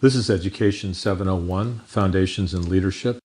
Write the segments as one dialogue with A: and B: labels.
A: This is Education 701, Foundations in Leadership,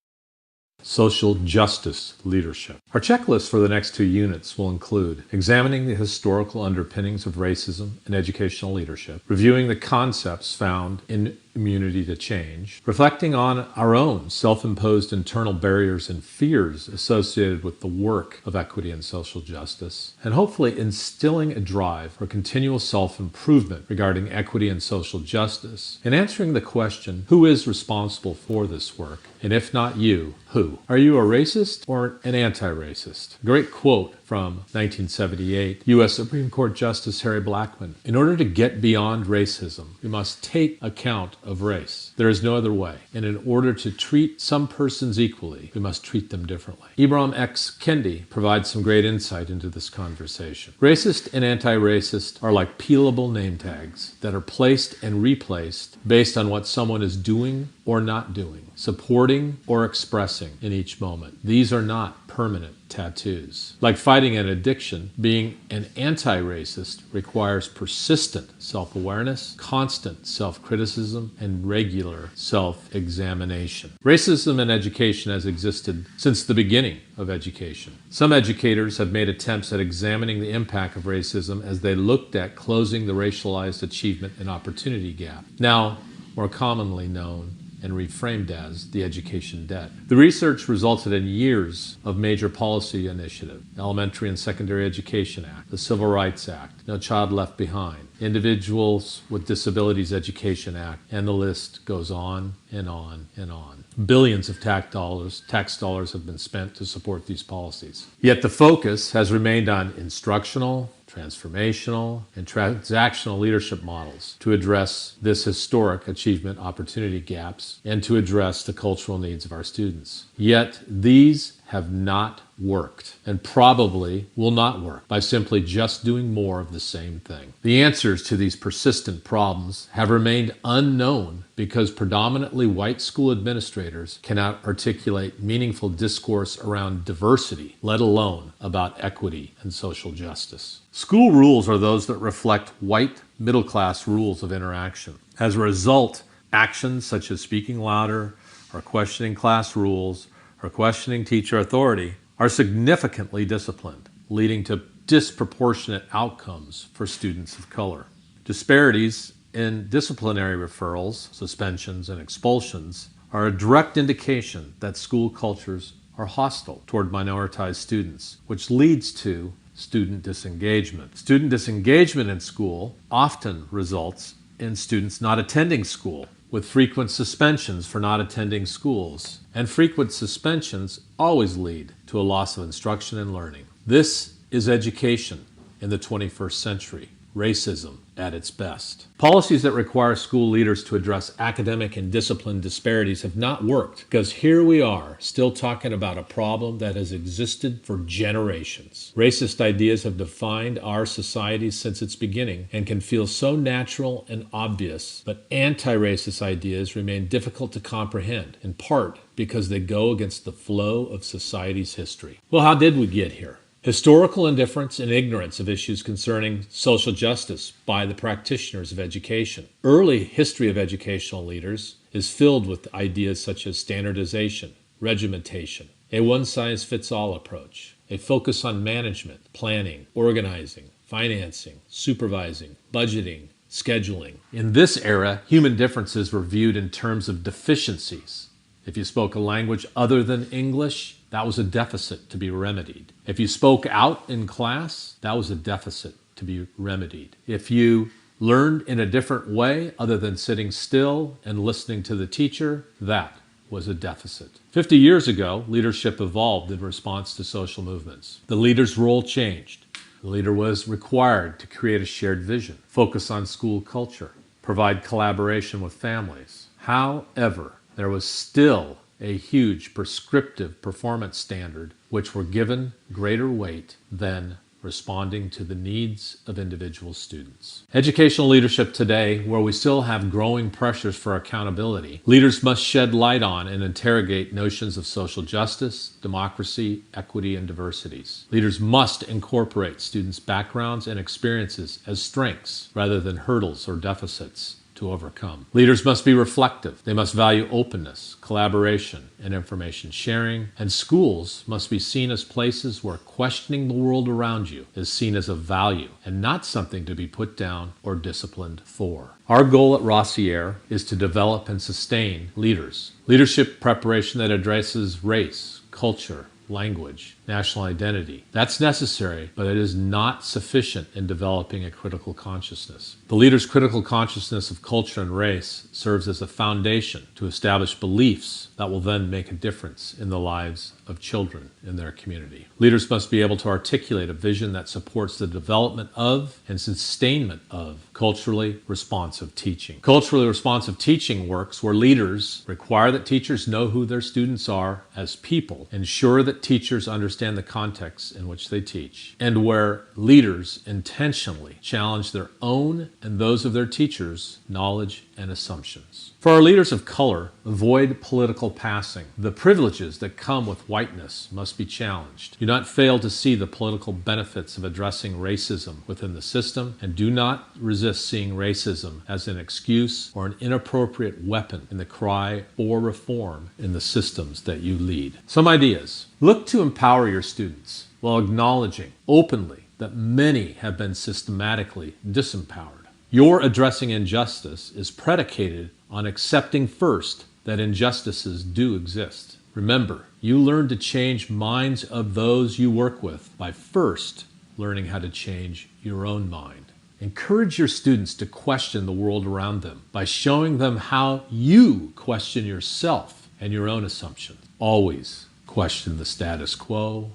A: Social Justice Leadership. Our checklist for the next 2 units will include examining the historical underpinnings of racism in educational leadership, reviewing the concepts found in immunity to change, reflecting on our own self-imposed internal barriers and fears associated with the work of equity and social justice, and hopefully instilling a drive for continual self-improvement regarding equity and social justice, and answering the question, who is responsible for this work? And if not you, who? Are you a racist or an anti-racist? Great quote from 1978, U.S. Supreme Court Justice Harry Blackmun. In order to get beyond racism, we must take account of race. There is no other way. And in order to treat some persons equally, we must treat them differently. Ibram X. Kendi provides some great insight into this conversation. Racist and anti-racist are like peelable name tags that are placed and replaced based on what someone is doing or not doing, supporting or expressing in each moment. These are not permanent tattoos. Like fighting an addiction, being an anti-racist requires persistent self-awareness, constant self-criticism, and regular self-examination. Racism in education has existed since the beginning of education. Some educators have made attempts at examining the impact of racism as they looked at closing the racialized achievement and opportunity gap, now more commonly known and reframed as the education debt. The research resulted in years of major policy initiative: Elementary and Secondary Education Act, the Civil Rights Act, No Child Left Behind, Individuals with Disabilities Education Act, and the list goes on and on and on. Billions of tax dollars have been spent to support these policies. Yet the focus has remained on instructional, transformational, and transactional leadership models to address this historic achievement opportunity gaps and to address the cultural needs of our students. Yet these have not worked and probably will not work by simply just doing more of the same thing. The answers to these persistent problems have remained unknown because predominantly white school administrators cannot articulate meaningful discourse around diversity, let alone about equity and social justice. School rules are those that reflect white middle-class rules of interaction. As a result, actions such as speaking louder or questioning class rules or questioning teacher authority are significantly disciplined, leading to disproportionate outcomes for students of color. Disparities in disciplinary referrals, suspensions, and expulsions are a direct indication that school cultures are hostile toward minoritized students, which leads to student disengagement. Student disengagement in school often results in students not attending school, with frequent suspensions for not attending schools. And frequent suspensions always lead to a loss of instruction and learning. This is education in the 21st century, racism at its best. Policies that require school leaders to address academic and discipline disparities have not worked because here we are still talking about a problem that has existed for generations. Racist ideas have defined our society since its beginning and can feel so natural and obvious, but anti-racist ideas remain difficult to comprehend, in part because they go against the flow of society's history. Well, how did we get here? Historical indifference and ignorance of issues concerning social justice by the practitioners of education. Early history of educational leaders is filled with ideas such as standardization, regimentation, a one-size-fits-all approach, a focus on management, planning, organizing, financing, supervising, budgeting, scheduling. In this era, human differences were viewed in terms of deficiencies. If you spoke a language other than English, that was a deficit to be remedied. If you spoke out in class, that was a deficit to be remedied. If you learned in a different way other than sitting still and listening to the teacher, that was a deficit. 50 years ago, leadership evolved in response to social movements. The leader's role changed. The leader was required to create a shared vision, focus on school culture, provide collaboration with families. However, there was still a huge prescriptive performance standard which were given greater weight than responding to the needs of individual students. Educational leadership today, where we still have growing pressures for accountability, leaders must shed light on and interrogate notions of social justice, democracy, equity, and diversities. Leaders must incorporate students' backgrounds and experiences as strengths rather than hurdles or deficits. to overcome. Leaders must be reflective. They must value openness, collaboration, and information sharing. And schools must be seen as places where questioning the world around you is seen as a value and not something to be put down or disciplined for. Our goal at Rossier is to develop and sustain leaders. Leadership preparation that addresses race, culture, language, national identity. That's necessary, but it is not sufficient in developing a critical consciousness. The leader's critical consciousness of culture and race serves as a foundation to establish beliefs that will then make a difference in the lives of children in their community. Leaders must be able to articulate a vision that supports the development of and sustainment of culturally responsive teaching. Culturally responsive teaching works where leaders require that teachers know who their students are as people, ensure that teachers understand the context in which they teach, and where leaders intentionally challenge their own and those of their teachers' knowledge and assumptions. For our leaders of color, avoid political passing. The privileges that come with whiteness must be challenged. Do not fail to see the political benefits of addressing racism within the system, and do not resist seeing racism as an excuse or an inappropriate weapon in the cry for reform in the systems that you lead. Some ideas. Look to empower your students while acknowledging openly that many have been systematically disempowered. Your addressing injustice is predicated on accepting first that injustices do exist. Remember, you learn to change minds of those you work with by first learning how to change your own mind. Encourage your students to question the world around them by showing them how you question yourself and your own assumptions. Always question the status quo.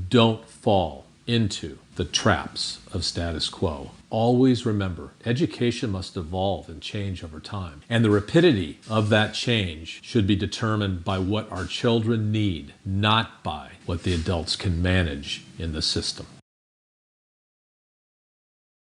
A: Don't fall into the traps of status quo. Always remember, education must evolve and change over time. And the rapidity of that change should be determined by what our children need, not by what the adults can manage in the system.